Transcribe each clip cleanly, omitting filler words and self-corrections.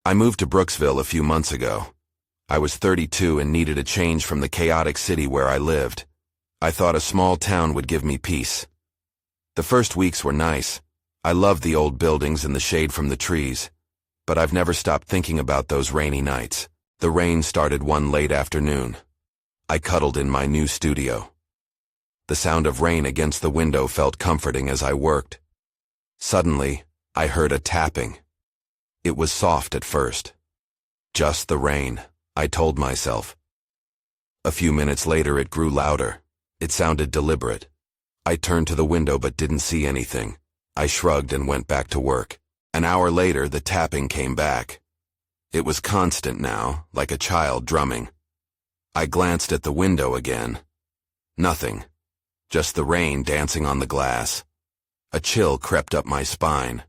I moved to Brooksville a few months ago. I was 32 and needed a change from the chaotic city where I lived. I thought a small town would give me peace. The first weeks were nice. I loved the old buildings and the shade from the trees. But I've never stopped thinking about those rainy nights. The rain started one late afternoon. I cuddled in my new studio. The sound of rain against the window felt comforting as I worked. Suddenly, I heard a tapping. It was soft at first. Just the rain, I told myself. A few minutes later it grew louder. It sounded deliberate. I turned to the window but didn't see anything. I shrugged and went back to work. An hour later, the tapping came back. It was constant now, like a child drumming. I glanced at the window again. Nothing. Just the rain dancing on the glass. A chill crept up my spine.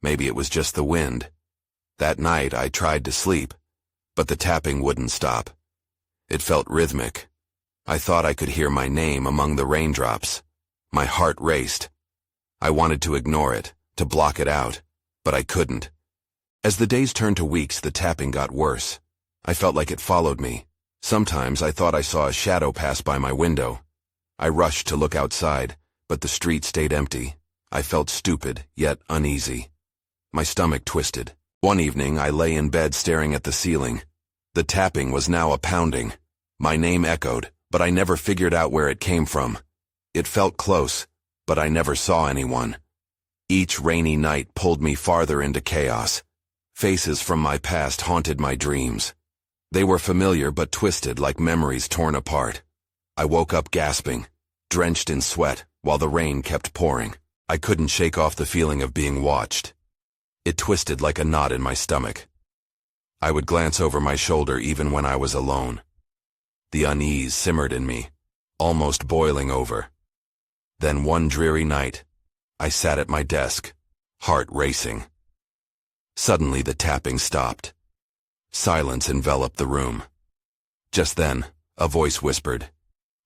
Maybe it was just the wind. That night I tried to sleep, but the tapping wouldn't stop. It felt rhythmic. I thought I could hear my name among the raindrops. My heart raced. I wanted to ignore it, to block it out, but I couldn't. As the days turned to weeks, the tapping got worse. I felt like it followed me. Sometimes I thought I saw a shadow pass by my window. I rushed to look outside, but the street stayed empty. I felt stupid, yet uneasy. My stomach twisted. One evening, I lay in bed staring at the ceiling. The tapping was now a pounding. My name echoed, but I never figured out where it came from. It felt close, but I never saw anyone. Each rainy night pulled me farther into chaos. Faces from my past haunted my dreams. They were familiar but twisted like memories torn apart. I woke up gasping, drenched in sweat, while the rain kept pouring. I couldn't shake off the feeling of being watched. It twisted like a knot in my stomach. I would glance over my shoulder even when I was alone. The unease simmered in me, almost boiling over. Then one dreary night, I sat at my desk, heart racing. Suddenly the tapping stopped. Silence enveloped the room. Just then, a voice whispered,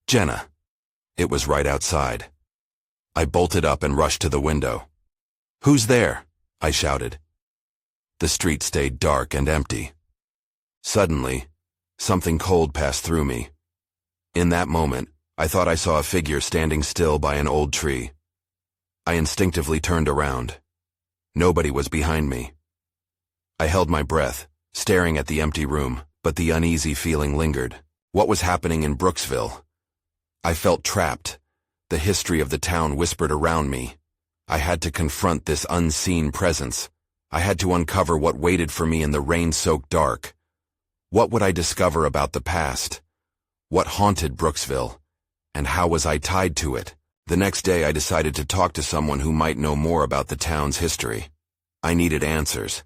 "Jenna." It was right outside. I bolted up and rushed to the window. "Who's there?" I shouted. The street stayed dark and empty. Suddenly, something cold passed through me. In that moment, I thought I saw a figure standing still by an old tree. I instinctively turned around. Nobody was behind me. I held my breath, staring at the empty room, but the uneasy feeling lingered. What was happening in Brooksville? I felt trapped. The history of the town whispered around me. I had to confront this unseen presence. I had to uncover what waited for me in the rain-soaked dark. What would I discover about the past? What haunted Brooksville? And how was I tied to it? The next day I decided to talk to someone who might know more about the town's history. I needed answers.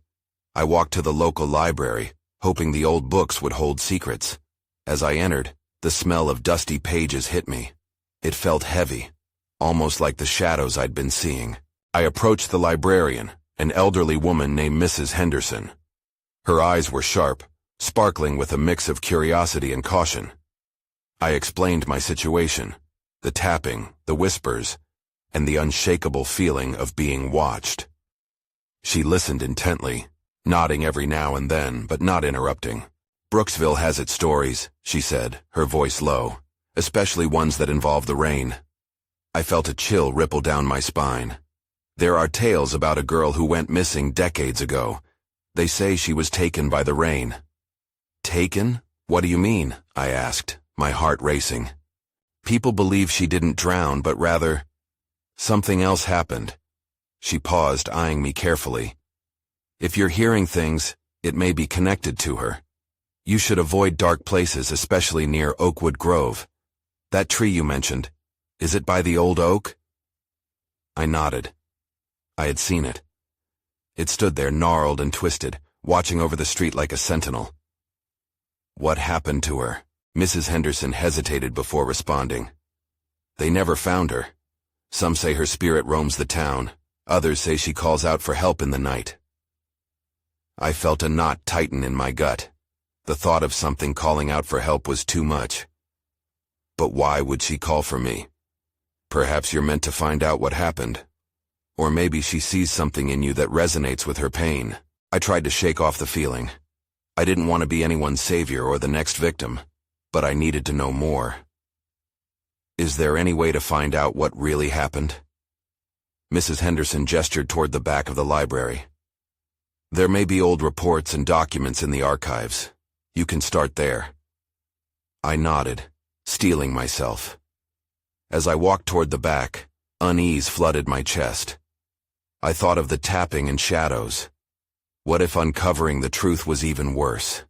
I walked to the local library, hoping the old books would hold secrets. As I entered, the smell of dusty pages hit me. It felt heavy, almost like the shadows I'd been seeing. I approached the librarian, an elderly woman named Mrs. Henderson. Her eyes were sharp, sparkling with a mix of curiosity and caution. I explained my situation, the tapping, the whispers, and the unshakable feeling of being watched. She listened intently, nodding every now and then, but not interrupting. "Brooksville has its stories," she said, her voice low, "especially ones that involve the rain." I felt a chill ripple down my spine. There are tales about a girl who went missing decades ago. They say she was taken by the rain. "Taken? What do you mean?" I asked, my heart racing. "People believe she didn't drown, but rather, something else happened." She paused, eyeing me carefully. "If you're hearing things, it may be connected to her. You should avoid dark places, especially near Oakwood Grove. That tree you mentioned, is it by the old oak?" I nodded. I had seen it. It stood there, gnarled and twisted, watching over the street like a sentinel. "What happened to her?" Mrs. Henderson hesitated before responding. "They never found her. Some say her spirit roams the town. Others say she calls out for help in the night." I felt a knot tighten in my gut. The thought of something calling out for help was too much. But why would she call for me? Perhaps you're meant to find out what happened. Or maybe she sees something in you that resonates with her pain. I tried to shake off the feeling. I didn't want to be anyone's savior or the next victim, but I needed to know more. Is there any way to find out what really happened? Mrs. Henderson gestured toward the back of the library. There may be old reports and documents in the archives. You can start there. I nodded, steeling myself. As I walked toward the back, unease flooded my chest. I thought of the tapping and shadows. What if uncovering the truth was even worse?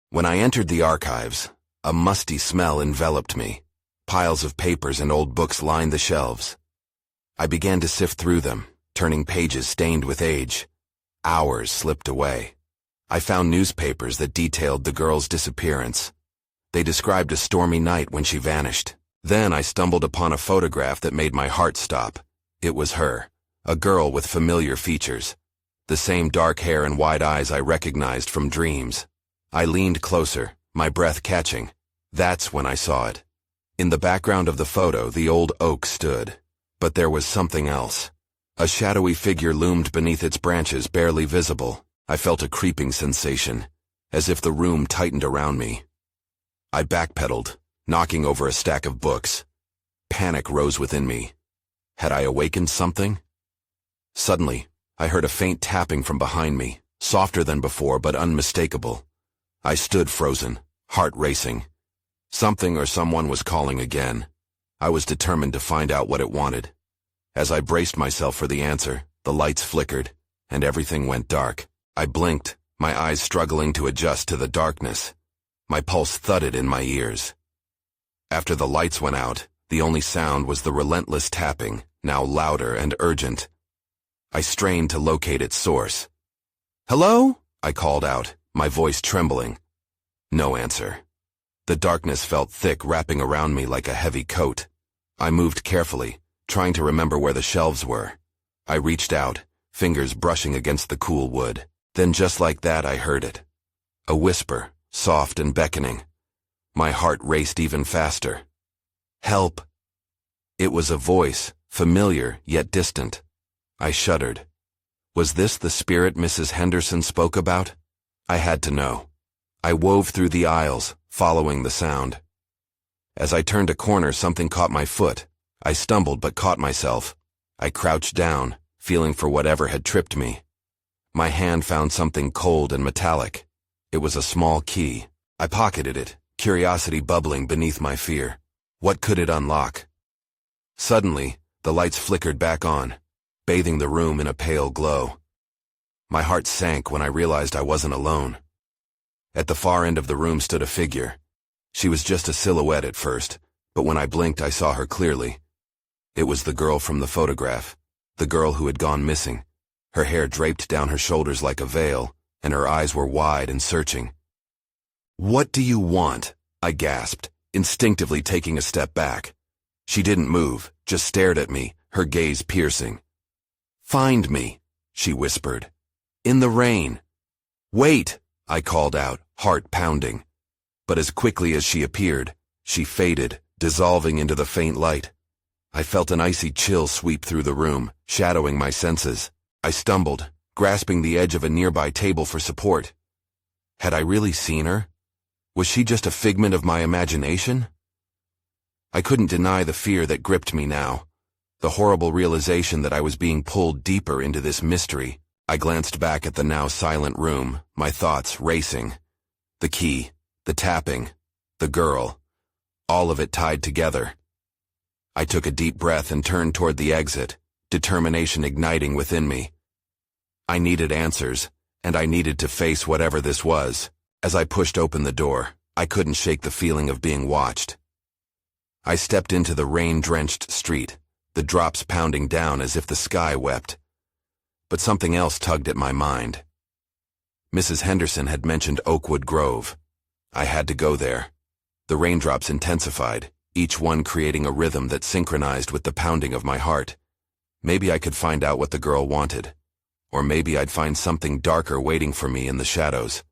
When I entered the archives, a musty smell enveloped me. Piles of papers and old books lined the shelves. I began to sift through them, turning pages stained with age. Hours slipped away. I found newspapers that detailed the girl's disappearance. They described a stormy night when she vanished. Then I stumbled upon a photograph that made my heart stop. It was her, a girl with familiar features. The same dark hair and wide eyes I recognized from dreams. I leaned closer, my breath catching. That's when I saw it. In the background of the photo, the old oak stood. But there was something else. A shadowy figure loomed beneath its branches, barely visible. I felt a creeping sensation, as if the room tightened around me. I backpedaled, knocking over a stack of books. Panic rose within me. Had I awakened something? Suddenly, I heard a faint tapping from behind me, softer than before but unmistakable. I stood frozen, heart racing. Something or someone was calling again. I was determined to find out what it wanted. As I braced myself for the answer, the lights flickered, and everything went dark. I blinked, my eyes struggling to adjust to the darkness. My pulse thudded in my ears. After the lights went out, the only sound was the relentless tapping, now louder and urgent. I strained to locate its source. "Hello?" I called out, my voice trembling. No answer. The darkness felt thick, wrapping around me like a heavy coat. I moved carefully, trying to remember where the shelves were. I reached out, fingers brushing against the cool wood. Then just like that I heard it. A whisper, soft and beckoning. My heart raced even faster. "Help!" It was a voice, familiar yet distant. I shuddered. Was this the spirit Mrs. Henderson spoke about? I had to know. I wove through the aisles, following the sound. As I turned a corner, something caught my foot. I stumbled but caught myself. I crouched down, feeling for whatever had tripped me. My hand found something cold and metallic. It was a small key. I pocketed it, curiosity bubbling beneath my fear. What could it unlock? Suddenly, the lights flickered back on, bathing the room in a pale glow. My heart sank when I realized I wasn't alone. At the far end of the room stood a figure. She was just a silhouette at first, but when I blinked I saw her clearly. It was the girl from the photograph, the girl who had gone missing. Her hair draped down her shoulders like a veil, and her eyes were wide and searching. "What do you want?" I gasped, instinctively taking a step back. She didn't move, just stared at me, her gaze piercing. "Find me," she whispered. "In the rain." "Wait," I called out, heart pounding. But as quickly as she appeared, she faded, dissolving into the faint light. I felt an icy chill sweep through the room, shadowing my senses. I stumbled, grasping the edge of a nearby table for support. Had I really seen her? Was she just a figment of my imagination? I couldn't deny the fear that gripped me now, the horrible realization that I was being pulled deeper into this mystery. I glanced back at the now silent room, my thoughts racing. The key, the tapping, the girl, all of it tied together. I took a deep breath and turned toward the exit, determination igniting within me. I needed answers, and I needed to face whatever this was. As I pushed open the door, I couldn't shake the feeling of being watched. I stepped into the rain-drenched street, the drops pounding down as if the sky wept. But something else tugged at my mind. Mrs. Henderson had mentioned Oakwood Grove. I had to go there. The raindrops intensified, each one creating a rhythm that synchronized with the pounding of my heart. Maybe I could find out what the girl wanted. Or maybe I'd find something darker waiting for me in the shadows.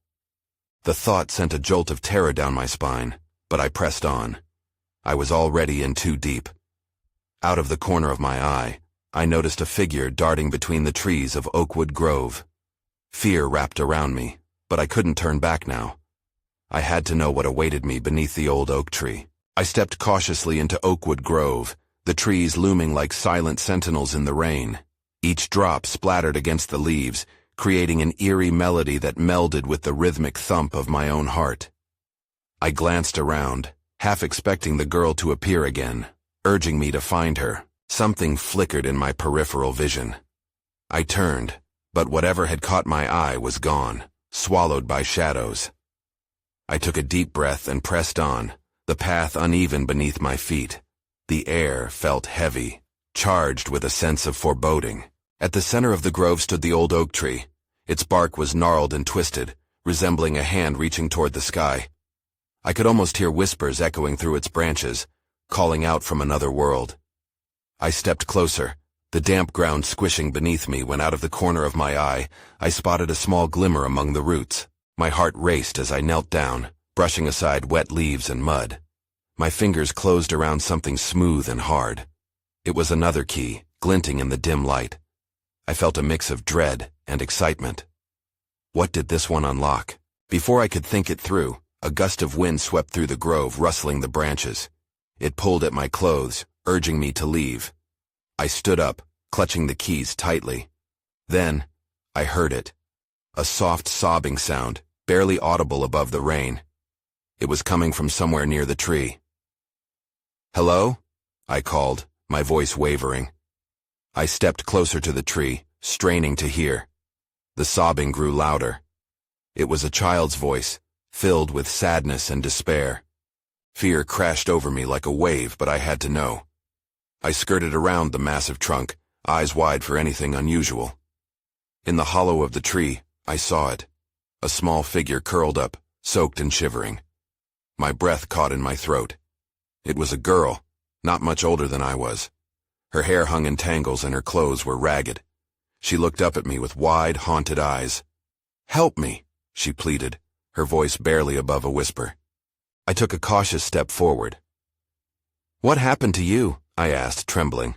The thought sent a jolt of terror down my spine, but I pressed on. I was already in too deep. Out of the corner of my eye, I noticed a figure darting between the trees of Oakwood Grove. Fear wrapped around me, but I couldn't turn back now. I had to know what awaited me beneath the old oak tree. I stepped cautiously into Oakwood Grove, the trees looming like silent sentinels in the rain. Each drop splattered against the leaves, creating an eerie melody that melded with the rhythmic thump of my own heart. I glanced around, half expecting the girl to appear again, urging me to find her. Something flickered in my peripheral vision. I turned, but whatever had caught my eye was gone, swallowed by shadows. I took a deep breath and pressed on, the path uneven beneath my feet. The air felt heavy, charged with a sense of foreboding. At the center of the grove stood the old oak tree. Its bark was gnarled and twisted, resembling a hand reaching toward the sky. I could almost hear whispers echoing through its branches, calling out from another world. I stepped closer, the damp ground squishing beneath me when out of the corner of my eye, I spotted a small glimmer among the roots. My heart raced as I knelt down, brushing aside wet leaves and mud. My fingers closed around something smooth and hard. It was another key, glinting in the dim light. I felt a mix of dread and excitement. What did this one unlock? Before I could think it through, a gust of wind swept through the grove, rustling the branches. It pulled at my clothes, urging me to leave. I stood up, clutching the keys tightly. Then, I heard it. A soft sobbing sound, barely audible above the rain. It was coming from somewhere near the tree. "Hello?" I called, my voice wavering. I stepped closer to the tree, straining to hear. The sobbing grew louder. It was a child's voice, filled with sadness and despair. Fear crashed over me like a wave, but I had to know. I skirted around the massive trunk, eyes wide for anything unusual. In the hollow of the tree, I saw it. A small figure curled up, soaked and shivering. My breath caught in my throat. It was a girl, not much older than I was. Her hair hung in tangles and her clothes were ragged. She looked up at me with wide, haunted eyes. "Help me," she pleaded, her voice barely above a whisper. I took a cautious step forward. "What happened to you?" I asked, trembling.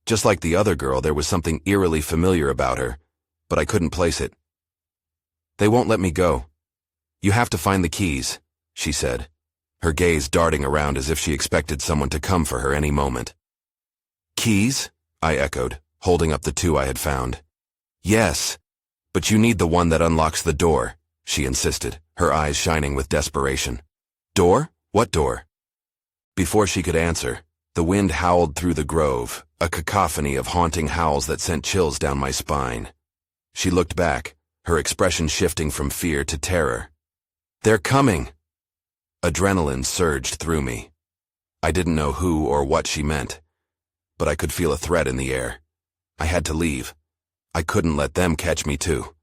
Just like the other girl, there was something eerily familiar about her, but I couldn't place it. "They won't let me go. You have to find the keys," she said, her gaze darting around as if she expected someone to come for her any moment. "Keys?" I echoed, holding up the two I had found. "Yes, but you need the one that unlocks the door," she insisted, her eyes shining with desperation. "Door? What door?" Before she could answer, the wind howled through the grove, a cacophony of haunting howls that sent chills down my spine. She looked back, her expression shifting from fear to terror. "They're coming!" Adrenaline surged through me. I didn't know who or what she meant, but I could feel a threat in the air. I had to leave. I couldn't let them catch me too.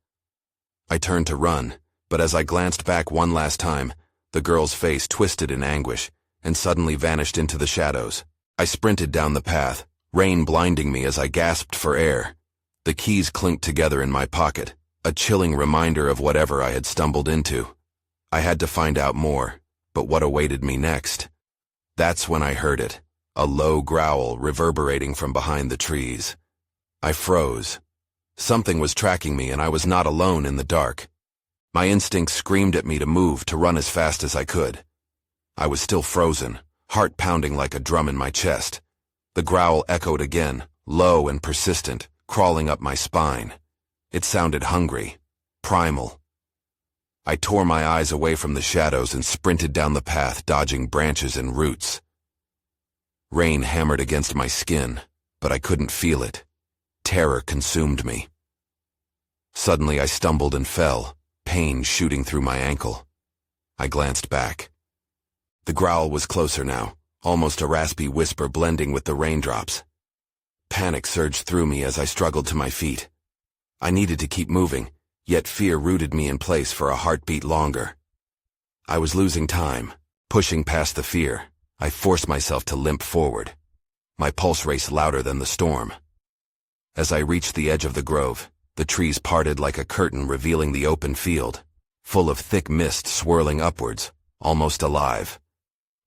I turned to run, but as I glanced back one last time, the girl's face twisted in anguish and suddenly vanished into the shadows. I sprinted down the path, rain blinding me as I gasped for air. The keys clinked together in my pocket, a chilling reminder of whatever I had stumbled into. I had to find out more, but what awaited me next? That's when I heard it, a low growl reverberating from behind the trees. I froze. Something was tracking me and I was not alone in the dark. My instincts screamed at me to move, to run as fast as I could. I was still frozen, heart pounding like a drum in my chest. The growl echoed again, low and persistent, crawling up my spine. It sounded hungry, primal. I tore my eyes away from the shadows and sprinted down the path, dodging branches and roots. Rain hammered against my skin, but I couldn't feel it. Terror consumed me. Suddenly I stumbled and fell, pain shooting through my ankle. I glanced back. The growl was closer now, almost a raspy whisper blending with the raindrops. Panic surged through me as I struggled to my feet. I needed to keep moving, yet fear rooted me in place for a heartbeat longer. I was losing time. Pushing past the fear, I forced myself to limp forward. My pulse raced louder than the storm. As I reached the edge of the grove, the trees parted like a curtain revealing the open field, full of thick mist swirling upwards, almost alive.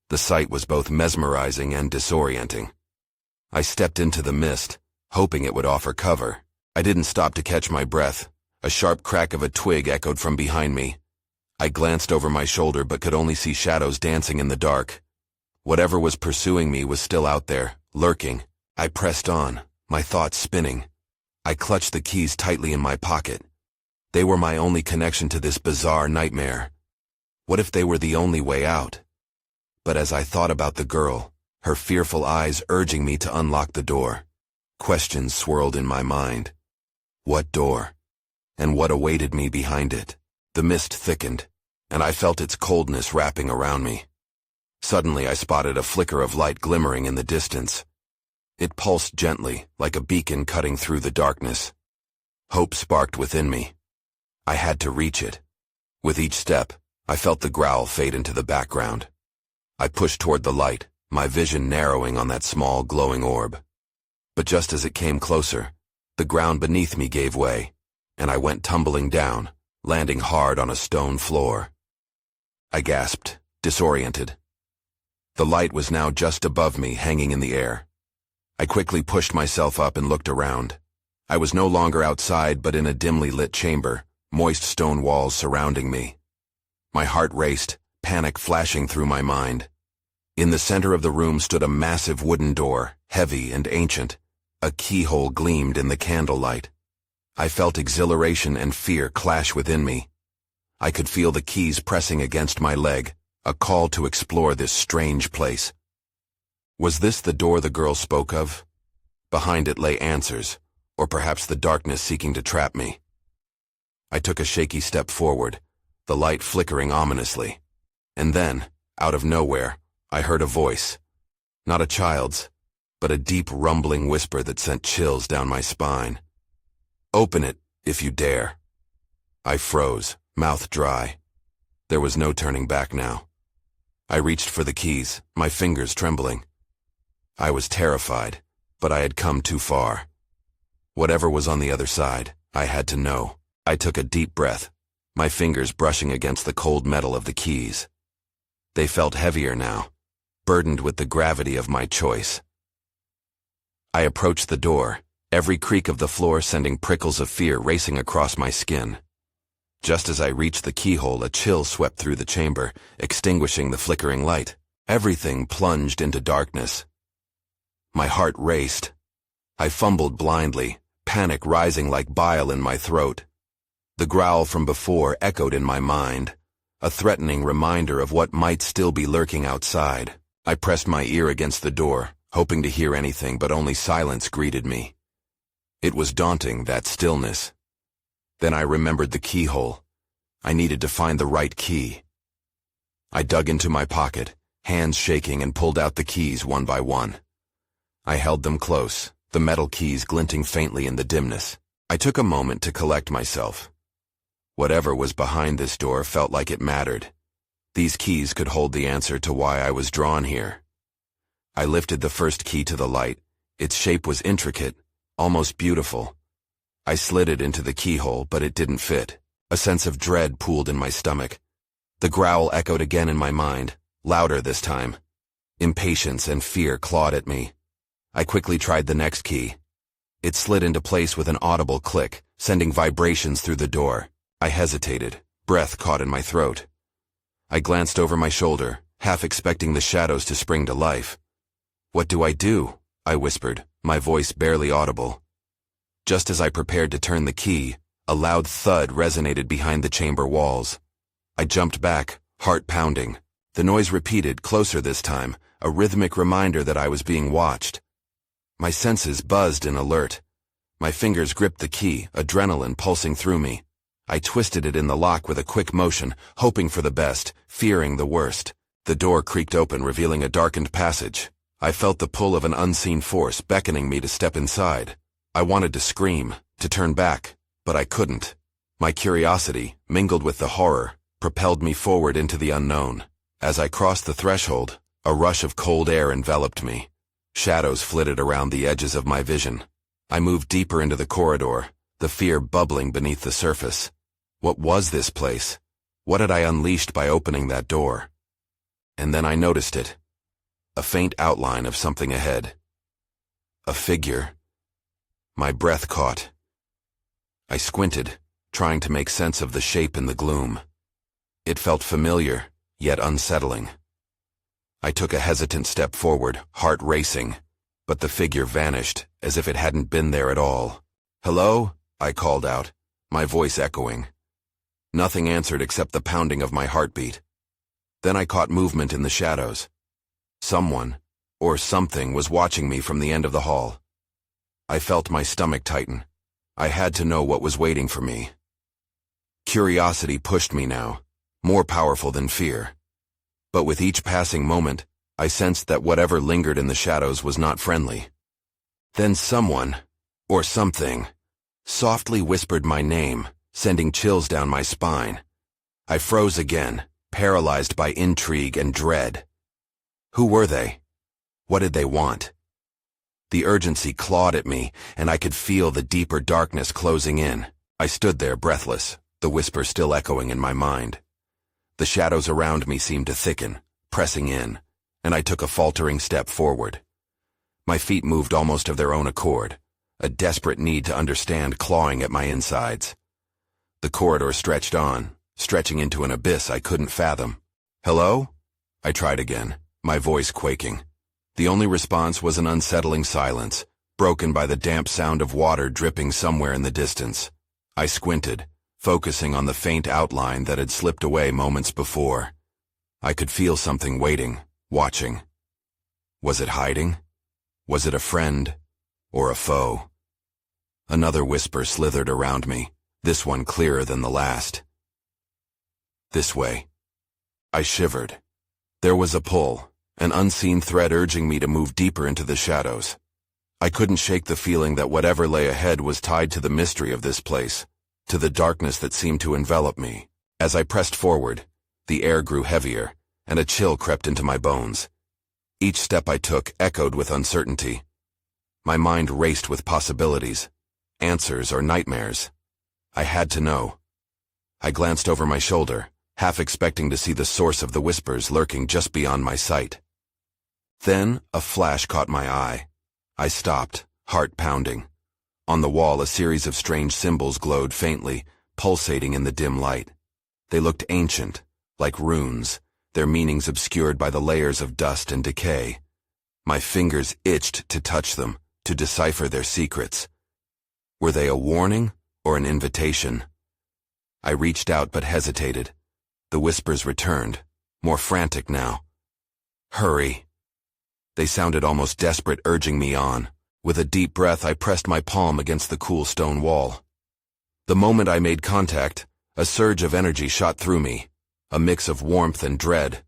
The sight was both mesmerizing and disorienting. I stepped into the mist, hoping it would offer cover. I didn't stop to catch my breath, A sharp crack of a twig echoed from behind me. I glanced over my shoulder but could only see shadows dancing in the dark. Whatever was pursuing me was still out there, lurking. I pressed on, my thoughts spinning. I clutched the keys tightly in my pocket. They were my only connection to this bizarre nightmare. What if they were the only way out? But as I thought about the girl, her fearful eyes urging me to unlock the door, questions swirled in my mind. What door? And what awaited me behind it? The mist thickened, and I felt its coldness wrapping around me. Suddenly I spotted a flicker of light glimmering in the distance. It pulsed gently, like a beacon cutting through the darkness. Hope sparked within me. I had to reach it. With each step, I felt the growl fade into the background. I pushed toward the light, my vision narrowing on that small glowing orb. But just as it came closer, the ground beneath me gave way, and I went tumbling down, landing hard on a stone floor. I gasped, disoriented. The light was now just above me, hanging in the air. I quickly pushed myself up and looked around. I was no longer outside but in a dimly lit chamber, moist stone walls surrounding me. My heart raced, panic flashing through my mind. In the center of the room stood a massive wooden door, heavy and ancient. A keyhole gleamed in the candlelight. I felt exhilaration and fear clash within me. I could feel the keys pressing against my leg, a call to explore this strange place. Was this the door the girl spoke of? Behind it lay answers, or perhaps the darkness seeking to trap me. I took a shaky step forward, the light flickering ominously. And then, out of nowhere, I heard a voice. Not a child's, but a deep rumbling whisper that sent chills down my spine. "Open it, if you dare." I froze, mouth dry. There was no turning back now. I reached for the keys, my fingers trembling. I was terrified, but I had come too far. Whatever was on the other side, I had to know. I took a deep breath, my fingers brushing against the cold metal of the keys. They felt heavier now, burdened with the gravity of my choice. I approached the door, every creak of the floor sending prickles of fear racing across my skin. Just as I reached the keyhole, a chill swept through the chamber, extinguishing the flickering light. Everything plunged into darkness. My heart raced. I fumbled blindly, panic rising like bile in my throat. The growl from before echoed in my mind, a threatening reminder of what might still be lurking outside. I pressed my ear against the door, hoping to hear anything, but only silence greeted me. It was daunting, that stillness. Then I remembered the keyhole. I needed to find the right key. I dug into my pocket, hands shaking, and pulled out the keys one by one. I held them close, the metal keys glinting faintly in the dimness. I took a moment to collect myself. Whatever was behind this door felt like it mattered. These keys could hold the answer to why I was drawn here. I lifted the first key to the light. Its shape was intricate, almost beautiful. I slid it into the keyhole, but it didn't fit. A sense of dread pooled in my stomach. The growl echoed again in my mind, louder this time. Impatience and fear clawed at me. I quickly tried the next key. It slid into place with an audible click, sending vibrations through the door. I hesitated, breath caught in my throat. I glanced over my shoulder, half expecting the shadows to spring to life. "What do I do?" I whispered, my voice barely audible. Just as I prepared to turn the key, a loud thud resonated behind the chamber walls. I jumped back, heart pounding. The noise repeated, closer this time, a rhythmic reminder that I was being watched. My senses buzzed in alert. My fingers gripped the key, adrenaline pulsing through me. I twisted it in the lock with a quick motion, hoping for the best, fearing the worst. The door creaked open, revealing a darkened passage. I felt the pull of an unseen force beckoning me to step inside. I wanted to scream, to turn back, but I couldn't. My curiosity, mingled with the horror, propelled me forward into the unknown. As I crossed the threshold, a rush of cold air enveloped me. Shadows flitted around the edges of my vision. I moved deeper into the corridor, the fear bubbling beneath the surface. What was this place? What had I unleashed by opening that door? And then I noticed it. A faint outline of something ahead. A figure. My breath caught. I squinted, trying to make sense of the shape in the gloom. It felt familiar, yet unsettling. I took a hesitant step forward, heart racing, but the figure vanished, as if it hadn't been there at all. "Hello?" I called out, my voice echoing. Nothing answered except the pounding of my heartbeat. Then I caught movement in the shadows. Someone, or something, was watching me from the end of the hall. I felt my stomach tighten. I had to know what was waiting for me. Curiosity pushed me now, more powerful than fear. But with each passing moment, I sensed that whatever lingered in the shadows was not friendly. Then someone, or something, softly whispered my name, sending chills down my spine. I froze again, paralyzed by intrigue and dread. Who were they? What did they want? The urgency clawed at me, and I could feel the deeper darkness closing in. I stood there breathless, the whisper still echoing in my mind. The shadows around me seemed to thicken, pressing in, and I took a faltering step forward. My feet moved almost of their own accord, a desperate need to understand clawing at my insides. The corridor stretched on, stretching into an abyss I couldn't fathom. "Hello?" I tried again, my voice quaking. The only response was an unsettling silence, broken by the damp sound of water dripping somewhere in the distance. I squinted, focusing on the faint outline that had slipped away moments before. I could feel something waiting, watching. Was it hiding? Was it a friend? Or a foe? Another whisper slithered around me, this one clearer than the last. "This way." I shivered. There was a pull, an unseen thread urging me to move deeper into the shadows. I couldn't shake the feeling that whatever lay ahead was tied to the mystery of this place, to the darkness that seemed to envelop me. As I pressed forward, the air grew heavier, and a chill crept into my bones. Each step I took echoed with uncertainty. My mind raced with possibilities, answers or nightmares. I had to know. I glanced over my shoulder, half expecting to see the source of the whispers lurking just beyond my sight. Then a flash caught my eye. I stopped, heart pounding. On the wall, a series of strange symbols glowed faintly, pulsating in the dim light. They looked ancient, like runes, their meanings obscured by the layers of dust and decay. My fingers itched to touch them, to decipher their secrets. Were they a warning or an invitation? I reached out but hesitated. The whispers returned, more frantic now. "Hurry." They sounded almost desperate, urging me on. With a deep breath, I pressed my palm against the cool stone wall. The moment I made contact, a surge of energy shot through me, a mix of warmth and dread.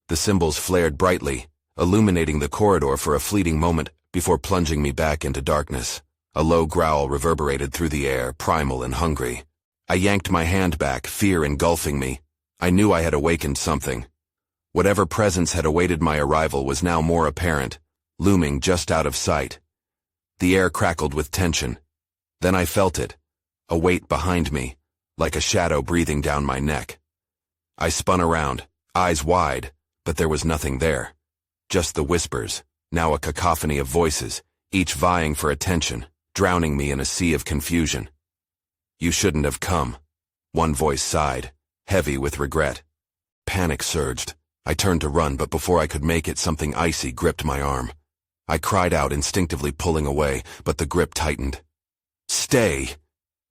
The symbols flared brightly, illuminating the corridor for a fleeting moment before plunging me back into darkness. A low growl reverberated through the air, primal and hungry. I yanked my hand back, fear engulfing me. I knew I had awakened something. Whatever presence had awaited my arrival was now more apparent, looming just out of sight. The air crackled with tension. Then I felt it, a weight behind me, like a shadow breathing down my neck. I spun around, eyes wide, but there was nothing there. Just the whispers, now a cacophony of voices, each vying for attention, drowning me in a sea of confusion. "You shouldn't have come," one voice sighed, heavy with regret. Panic surged. I turned to run, but before I could make it, something icy gripped my arm. I cried out, instinctively pulling away, but the grip tightened. "Stay!"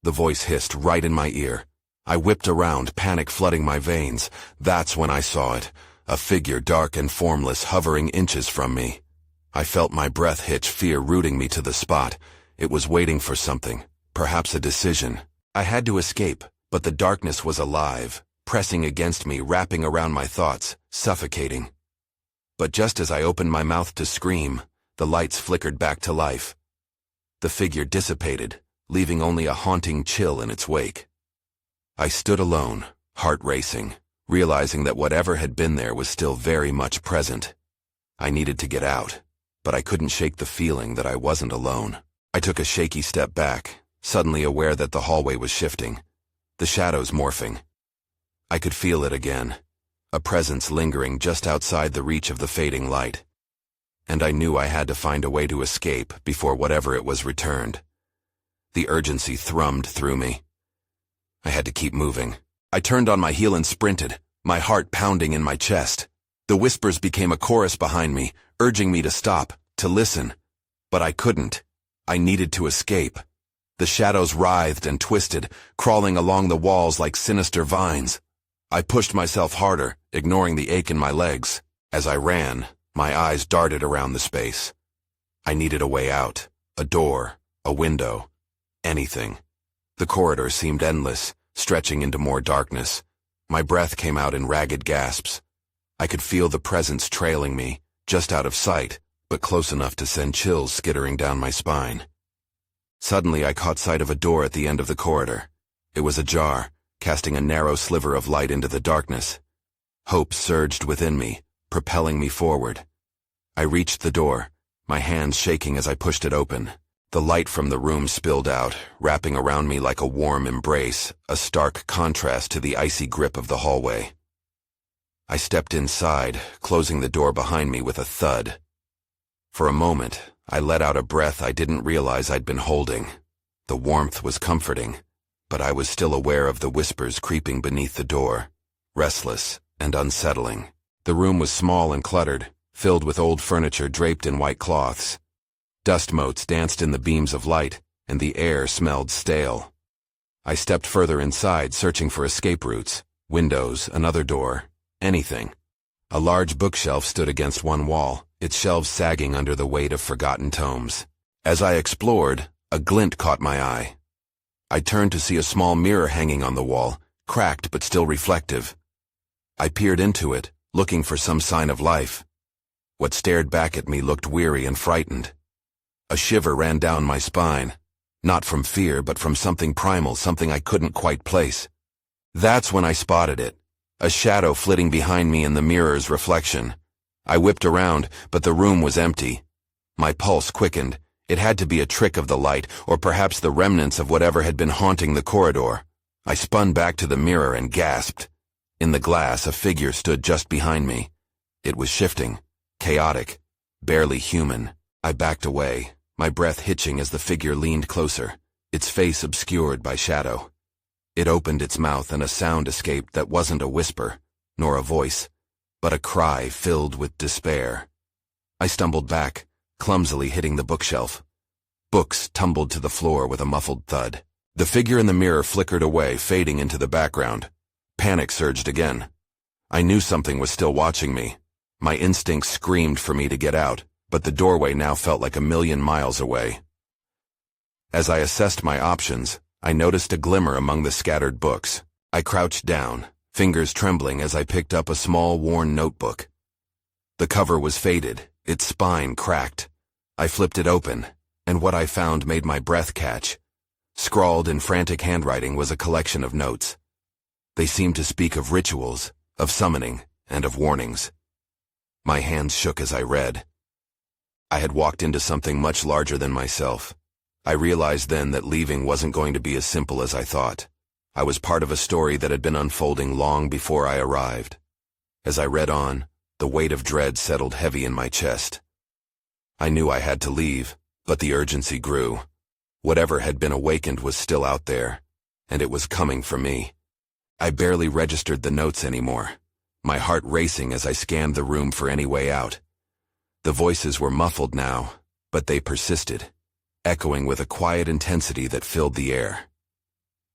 the voice hissed right in my ear. I whipped around, panic flooding my veins. That's when I saw it, a figure dark and formless hovering inches from me. I felt my breath hitch, fear rooting me to the spot. It was waiting for something, perhaps a decision. I had to escape, but the darkness was alive, pressing against me, wrapping around my thoughts, suffocating. But just as I opened my mouth to scream, the lights flickered back to life. The figure dissipated, leaving only a haunting chill in its wake. I stood alone, heart racing, realizing that whatever had been there was still very much present. I needed to get out, but I couldn't shake the feeling that I wasn't alone. I took a shaky step back, suddenly aware that the hallway was shifting, the shadows morphing. I could feel it again, a presence lingering just outside the reach of the fading light. And I knew I had to find a way to escape before whatever it was returned. The urgency thrummed through me. I had to keep moving. I turned on my heel and sprinted, my heart pounding in my chest. The whispers became a chorus behind me, urging me to stop, to listen. But I couldn't. I needed to escape. The shadows writhed and twisted, crawling along the walls like sinister vines. I pushed myself harder, ignoring the ache in my legs. As I ran, my eyes darted around the space. I needed a way out, a door, a window, anything. The corridor seemed endless, stretching into more darkness. My breath came out in ragged gasps. I could feel the presence trailing me, just out of sight, but close enough to send chills skittering down my spine. Suddenly I caught sight of a door at the end of the corridor. It was ajar, casting a narrow sliver of light into the darkness. Hope surged within me, propelling me forward. I reached the door, my hands shaking as I pushed it open. The light from the room spilled out, wrapping around me like a warm embrace, a stark contrast to the icy grip of the hallway. I stepped inside, closing the door behind me with a thud. For a moment, I let out a breath I didn't realize I'd been holding. The warmth was comforting, but I was still aware of the whispers creeping beneath the door, restless and unsettling. The room was small and cluttered, filled with old furniture draped in white cloths. Dust motes danced in the beams of light, and the air smelled stale. I stepped further inside, searching for escape routes, windows, another door, anything. A large bookshelf stood against one wall, its shelves sagging under the weight of forgotten tomes. As I explored, a glint caught my eye. I turned to see a small mirror hanging on the wall, cracked but still reflective. I peered into it, looking for some sign of life. What stared back at me looked weary and frightened. A shiver ran down my spine, not from fear but from something primal, something I couldn't quite place. That's when I spotted it, a shadow flitting behind me in the mirror's reflection. I whipped around, but the room was empty. My pulse quickened. It had to be a trick of the light, or perhaps the remnants of whatever had been haunting the corridor. I spun back to the mirror and gasped. In the glass, a figure stood just behind me. It was shifting, chaotic, barely human. I backed away, my breath hitching as the figure leaned closer, its face obscured by shadow. It opened its mouth and a sound escaped that wasn't a whisper, nor a voice, but a cry filled with despair. I stumbled back, clumsily hitting the bookshelf. Books tumbled to the floor with a muffled thud. The figure in the mirror flickered away, fading into the background. Panic surged again. I knew something was still watching me. My instincts screamed for me to get out, but the doorway now felt like a million miles away. As I assessed my options, I noticed a glimmer among the scattered books. I crouched down, fingers trembling as I picked up a small, worn notebook. The cover was faded, its spine cracked. I flipped it open, and what I found made my breath catch. Scrawled in frantic handwriting was a collection of notes. They seemed to speak of rituals, of summoning, and of warnings. My hands shook as I read. I had walked into something much larger than myself. I realized then that leaving wasn't going to be as simple as I thought. I was part of a story that had been unfolding long before I arrived. As I read on, the weight of dread settled heavy in my chest. I knew I had to leave, but the urgency grew. Whatever had been awakened was still out there, and it was coming for me. I barely registered the notes anymore, my heart racing as I scanned the room for any way out. The voices were muffled now, but they persisted, echoing with a quiet intensity that filled the air.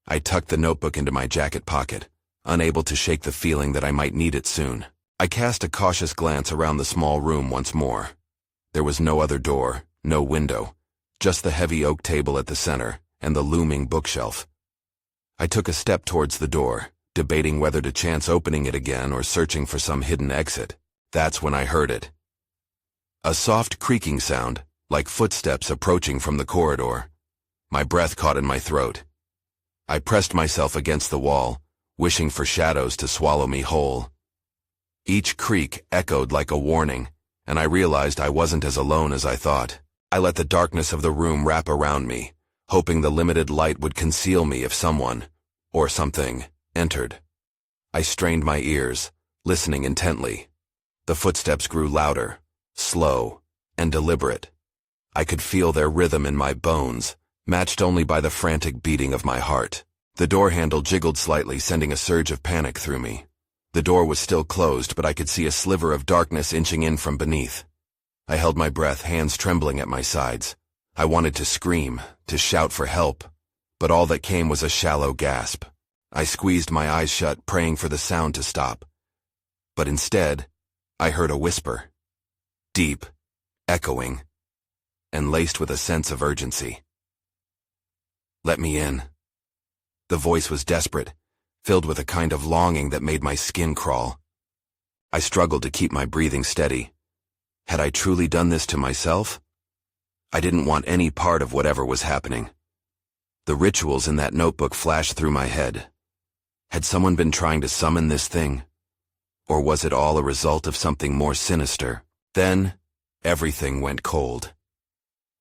I tucked the notebook into my jacket pocket, unable to shake the feeling that I might need it soon. I cast a cautious glance around the small room once more. There was no other door, no window, just the heavy oak table at the center and the looming bookshelf. I took a step towards the door, debating whether to chance opening it again or searching for some hidden exit. That's when I heard it. A soft creaking sound, like footsteps approaching from the corridor. My breath caught in my throat. I pressed myself against the wall, wishing for shadows to swallow me whole. Each creak echoed like a warning, and I realized I wasn't as alone as I thought. I let the darkness of the room wrap around me, hoping the limited light would conceal me if someone, or something, entered. I strained my ears, listening intently. The footsteps grew louder, slow, and deliberate. I could feel their rhythm in my bones, matched only by the frantic beating of my heart. The door handle jiggled slightly, sending a surge of panic through me. The door was still closed, but I could see a sliver of darkness inching in from beneath. I held my breath, hands trembling at my sides. I wanted to scream, to shout for help, but all that came was a shallow gasp. I squeezed my eyes shut, praying for the sound to stop. But instead, I heard a whisper. Deep, echoing, and laced with a sense of urgency. "Let me in." The voice was desperate, filled with a kind of longing that made my skin crawl. I struggled to keep my breathing steady. Had I truly done this to myself? I didn't want any part of whatever was happening. The rituals in that notebook flashed through my head. Had someone been trying to summon this thing? Or was it all a result of something more sinister? Then, everything went cold.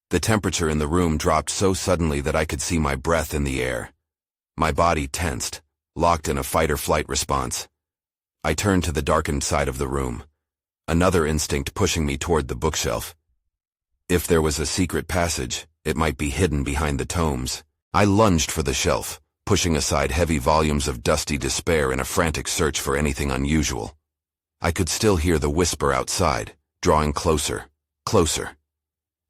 The temperature in the room dropped so suddenly that I could see my breath in the air. My body tensed, locked in a fight-or-flight response. I turned to the darkened side of the room, another instinct pushing me toward the bookshelf. If there was a secret passage, it might be hidden behind the tomes. I lunged for the shelf, pushing aside heavy volumes of dusty despair in a frantic search for anything unusual. I could still hear the whisper outside, drawing closer, closer.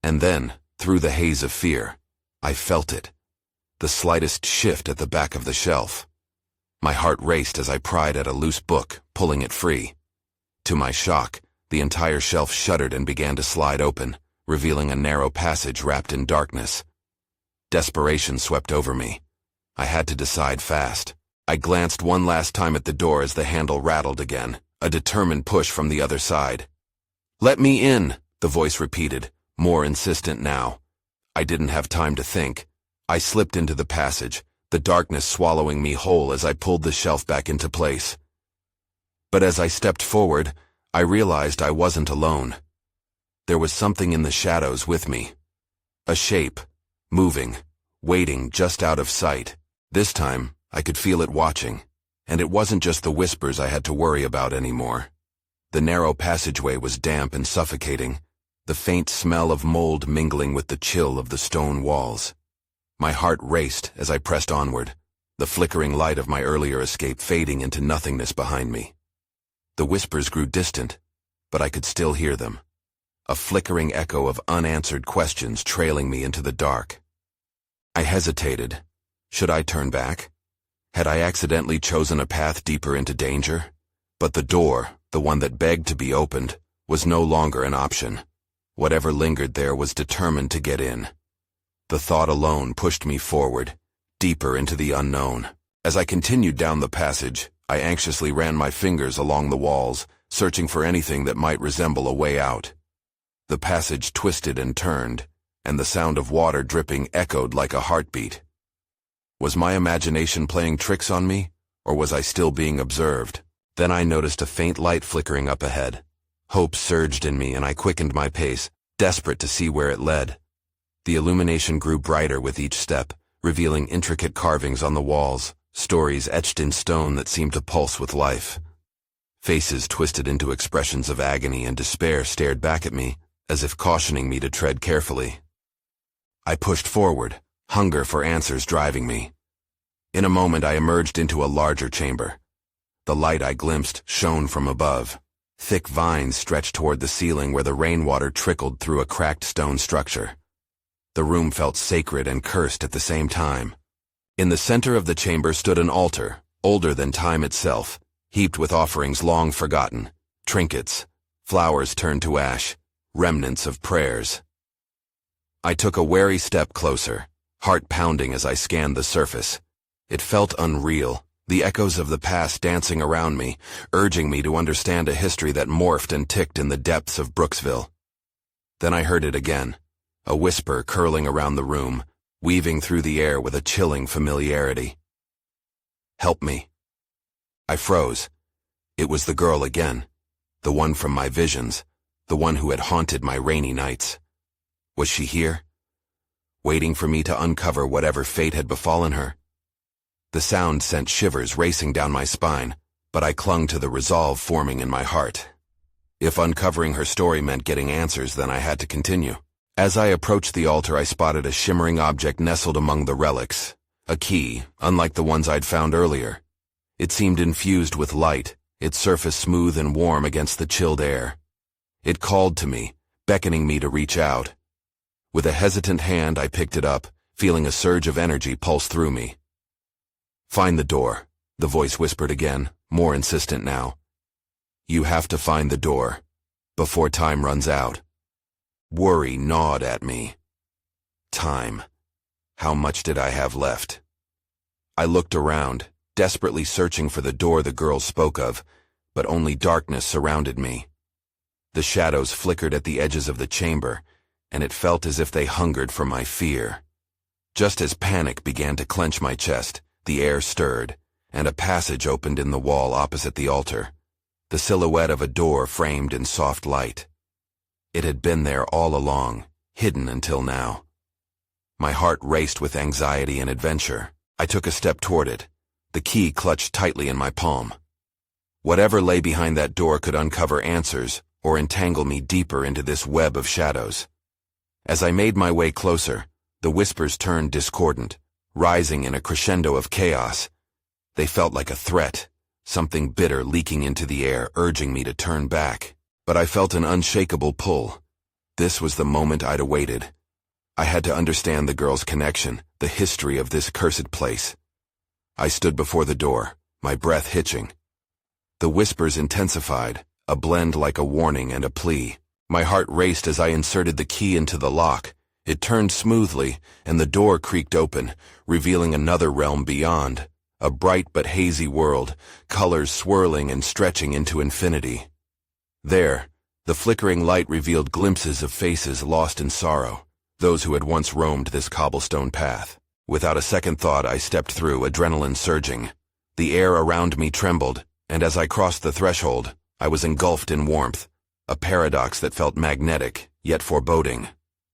And then, through the haze of fear, I felt it. The slightest shift at the back of the shelf. My heart raced as I pried at a loose book, pulling it free. To my shock, the entire shelf shuddered and began to slide open, revealing a narrow passage wrapped in darkness. Desperation swept over me. I had to decide fast. I glanced one last time at the door as the handle rattled again, a determined push from the other side. "Let me in," the voice repeated, more insistent now. I didn't have time to think. I slipped into the passage, the darkness swallowing me whole as I pulled the shelf back into place. But as I stepped forward, I realized I wasn't alone. There was something in the shadows with me. A shape, moving, waiting just out of sight. This time, I could feel it watching, and it wasn't just the whispers I had to worry about anymore. The narrow passageway was damp and suffocating, the faint smell of mold mingling with the chill of the stone walls. My heart raced as I pressed onward, the flickering light of my earlier escape fading into nothingness behind me. The whispers grew distant, but I could still hear them. A flickering echo of unanswered questions trailing me into the dark. I hesitated. Should I turn back? Had I accidentally chosen a path deeper into danger? But the door, the one that begged to be opened, was no longer an option. Whatever lingered there was determined to get in. The thought alone pushed me forward, deeper into the unknown. As I continued down the passage, I anxiously ran my fingers along the walls, searching for anything that might resemble a way out. The passage twisted and turned, and the sound of water dripping echoed like a heartbeat. Was my imagination playing tricks on me, or was I still being observed? Then I noticed a faint light flickering up ahead. Hope surged in me, and I quickened my pace, desperate to see where it led. The illumination grew brighter with each step, revealing intricate carvings on the walls, stories etched in stone that seemed to pulse with life. Faces twisted into expressions of agony and despair stared back at me, as if cautioning me to tread carefully. I pushed forward, hunger for answers driving me. In a moment I emerged into a larger chamber. The light I glimpsed shone from above. Thick vines stretched toward the ceiling where the rainwater trickled through a cracked stone structure. The room felt sacred and cursed at the same time. In the center of the chamber stood an altar, older than time itself, heaped with offerings long forgotten, trinkets, flowers turned to ash, remnants of prayers. I took a wary step closer, heart pounding as I scanned the surface. It felt unreal, the echoes of the past dancing around me, urging me to understand a history that morphed and ticked in the depths of Brooksville. Then I heard it again, a whisper curling around the room, weaving through the air with a chilling familiarity. "Help me." I froze. It was the girl again, the one from my visions, the one who had haunted my rainy nights. Was she here, waiting for me to uncover whatever fate had befallen her? The sound sent shivers racing down my spine, but I clung to the resolve forming in my heart. If uncovering her story meant getting answers, then I had to continue. As I approached the altar, I spotted a shimmering object nestled among the relics, A key, unlike the ones I'd found earlier. It seemed infused with light, its surface smooth and warm against the chilled air. It called to me, beckoning me to reach out. With a hesitant hand, I picked it up, feeling a surge of energy pulse through me. "Find the door," the voice whispered again, more insistent now. "You have to find the door, before time runs out." Worry gnawed at me. Time. How much did I have left? I looked around, desperately searching for the door the girl spoke of, but only darkness surrounded me. The shadows flickered at the edges of the chamber, and it felt as if they hungered for my fear. Just as panic began to clench my chest, the air stirred, and a passage opened in the wall opposite the altar, the silhouette of a door framed in soft light. It had been there all along, hidden until now. My heart raced with anxiety and adventure. I took a step toward it, the key clutched tightly in my palm. Whatever lay behind that door could uncover answers or entangle me deeper into this web of shadows. As I made my way closer, the whispers turned discordant, rising in a crescendo of chaos. They felt like a threat, something bitter leaking into the air, urging me to turn back. But I felt an unshakable pull. This was the moment I'd awaited. I had to understand the girl's connection, the history of this cursed place. I stood before the door, my breath hitching. The whispers intensified, a blend like a warning and a plea. My heart raced as I inserted the key into the lock. It turned smoothly, and the door creaked open, revealing another realm beyond, a bright but hazy world, colors swirling and stretching into infinity. There, the flickering light revealed glimpses of faces lost in sorrow, those who had once roamed this cobblestone path. Without a second thought, I stepped through, adrenaline surging. The air around me trembled, and as I crossed the threshold, I was engulfed in warmth, a paradox that felt magnetic, yet foreboding.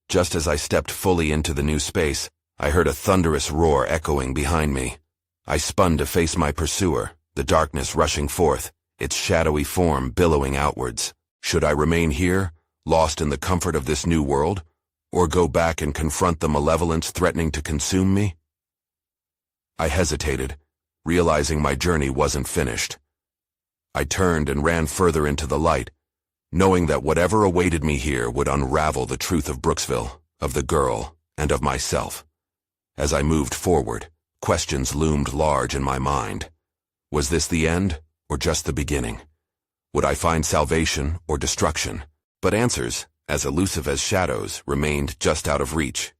Just as I stepped fully into the new space, I heard a thunderous roar echoing behind me. I spun to face my pursuer, the darkness rushing forth, its shadowy form billowing outwards. Should I remain here, lost in the comfort of this new world, or go back and confront the malevolence threatening to consume me? I hesitated, realizing my journey wasn't finished. I turned and ran further into the light, knowing that whatever awaited me here would unravel the truth of Brooksville, of the girl, and of myself. As I moved forward, questions loomed large in my mind. Was this the end, or just the beginning? Would I find salvation or destruction? But answers, as elusive as shadows, remained just out of reach.